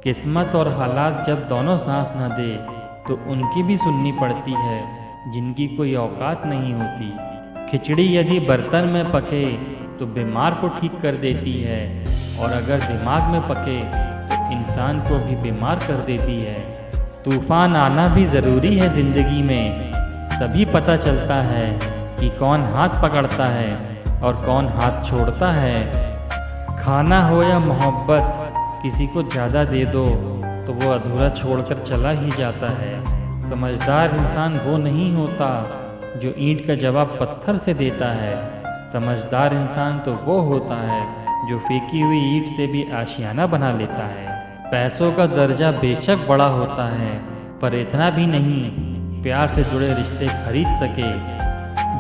किस्मत और हालात जब दोनों साथ न दे तो उनकी भी सुननी पड़ती है जिनकी कोई औकात नहीं होती। खिचड़ी यदि बर्तन में पके तो बीमार को ठीक कर देती है, और अगर दिमाग में पके तो इंसान को भी बीमार कर देती है। तूफान आना भी ज़रूरी है ज़िंदगी में, तभी पता चलता है कि कौन हाथ पकड़ता है और कौन हाथ छोड़ता है। खाना हो या मोहब्बत, किसी को ज़्यादा दे दो तो वो अधूरा छोड़कर चला ही जाता है। समझदार इंसान वो नहीं होता जो ईंट का जवाब पत्थर से देता है। समझदार इंसान तो वो होता है जो फेंकी हुई ईंट से भी आशियाना बना लेता है। पैसों का दर्जा बेशक बड़ा होता है, पर इतना भी नहीं प्यार से जुड़े रिश्ते खरीद सके।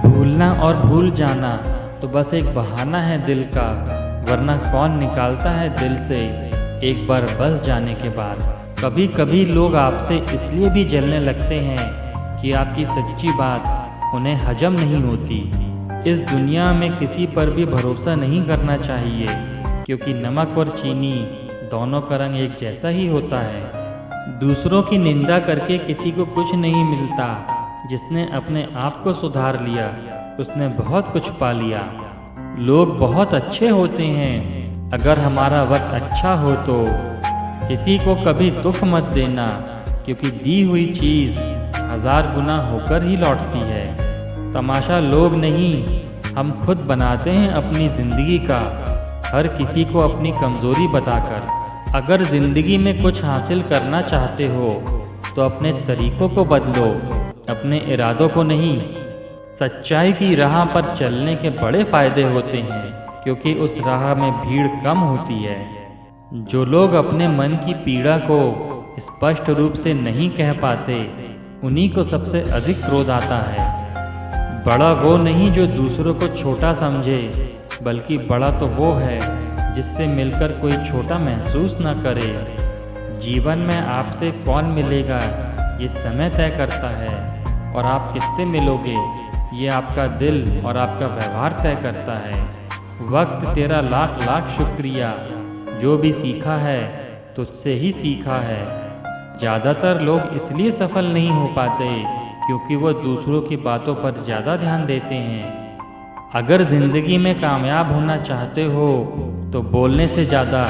भूलना और भूल जाना तो बस एक बहाना है दिल का, वरना कौन निकालता है दिल से एक बार बस जाने के बाद। कभी कभी लोग आपसे इसलिए भी जलने लगते हैं कि आपकी सच्ची बात उन्हें हजम नहीं होती। इस दुनिया में किसी पर भी भरोसा नहीं करना चाहिए, क्योंकि नमक और चीनी दोनों का रंग एक जैसा ही होता है। दूसरों की निंदा करके किसी को कुछ नहीं मिलता। जिसने अपने आप को सुधार लिया उसने बहुत कुछ पा लिया। लोग बहुत अच्छे होते हैं अगर हमारा वक्त अच्छा हो तो। किसी को कभी दुख मत देना, क्योंकि दी हुई चीज़ 1000 गुना होकर ही लौटती है। तमाशा लोग नहीं, हम खुद बनाते हैं अपनी ज़िंदगी का, हर किसी को अपनी कमज़ोरी बताकर। अगर ज़िंदगी में कुछ हासिल करना चाहते हो तो अपने तरीक़ों को बदलो, अपने इरादों को नहीं। सच्चाई की राह पर चलने के बड़े फ़ायदे होते हैं, क्योंकि उस राह में भीड़ कम होती है। जो लोग अपने मन की पीड़ा को स्पष्ट रूप से नहीं कह पाते, उन्हीं को सबसे अधिक क्रोध आता है। बड़ा वो नहीं जो दूसरों को छोटा समझे, बल्कि बड़ा तो वो है जिससे मिलकर कोई छोटा महसूस न करे। जीवन में आपसे कौन मिलेगा ये समय तय करता है, और आप किससे मिलोगे ये आपका दिल और आपका व्यवहार तय करता है। वक्त तेरा लाख लाख शुक्रिया, जो भी सीखा है तुझसे ही सीखा है। ज़्यादातर लोग इसलिए सफल नहीं हो पाते क्योंकि वो दूसरों की बातों पर ज़्यादा ध्यान देते हैं। अगर ज़िंदगी में कामयाब होना चाहते हो तो बोलने से ज़्यादा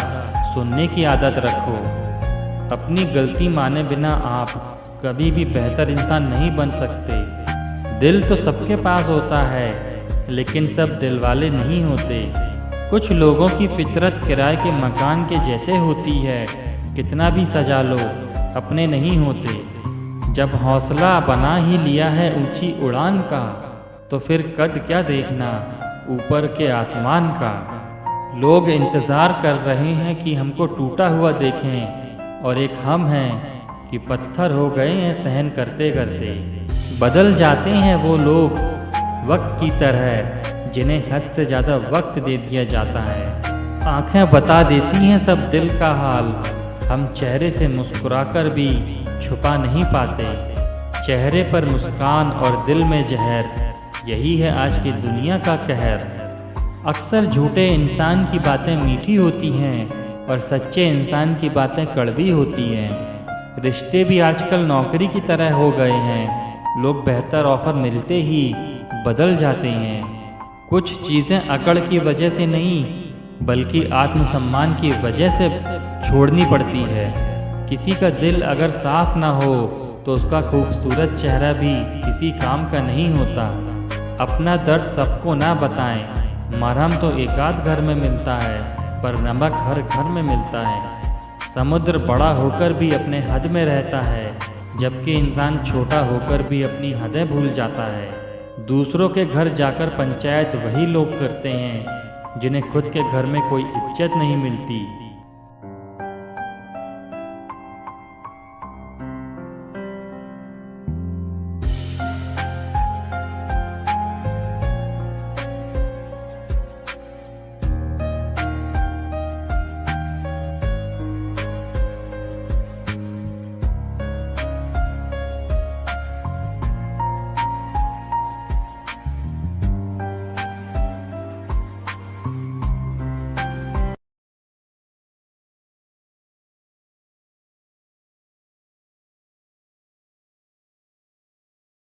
सुनने की आदत रखो। अपनी गलती माने बिना आप कभी भी बेहतर इंसान नहीं बन सकते। दिल तो सबके पास होता है, लेकिन सब दिल वाले नहीं होते। कुछ लोगों की फितरत किराए के मकान के जैसे होती है, कितना भी सजा लो अपने नहीं होते। जब हौसला बना ही लिया है ऊंची उड़ान का, तो फिर कद क्या देखना ऊपर के आसमान का। लोग इंतज़ार कर रहे हैं कि हमको टूटा हुआ देखें, और एक हम हैं कि पत्थर हो गए हैं सहन करते करते। बदल जाते हैं वो लोग वक्त की तरह जिन्हें हद से ज़्यादा वक्त दे दिया जाता है। आँखें बता देती हैं सब दिल का हाल, हम चेहरे से मुस्कुराकर भी छुपा नहीं पाते। चेहरे पर मुस्कान और दिल में जहर, यही है आज की दुनिया का कहर। अक्सर झूठे इंसान की बातें मीठी होती हैं और सच्चे इंसान की बातें कड़वी होती हैं। रिश्ते भी आजकल नौकरी की तरह हो गए हैं, लोग बेहतर ऑफर मिलते ही बदल जाते हैं। कुछ चीज़ें अकड़ की वजह से नहीं, बल्कि आत्मसम्मान की वजह से छोड़नी पड़ती है। किसी का दिल अगर साफ ना हो तो उसका खूबसूरत चेहरा भी किसी काम का नहीं होता। अपना दर्द सबको ना बताएं, मरहम तो एकाध घर में मिलता है, पर नमक हर घर में मिलता है। समुद्र बड़ा होकर भी अपने हद में रहता है, जबकि इंसान छोटा होकर भी अपनी हदें भूल जाता है। दूसरों के घर जाकर पंचायत वही लोग करते हैं जिन्हें खुद के घर में कोई इज्जत नहीं मिलती।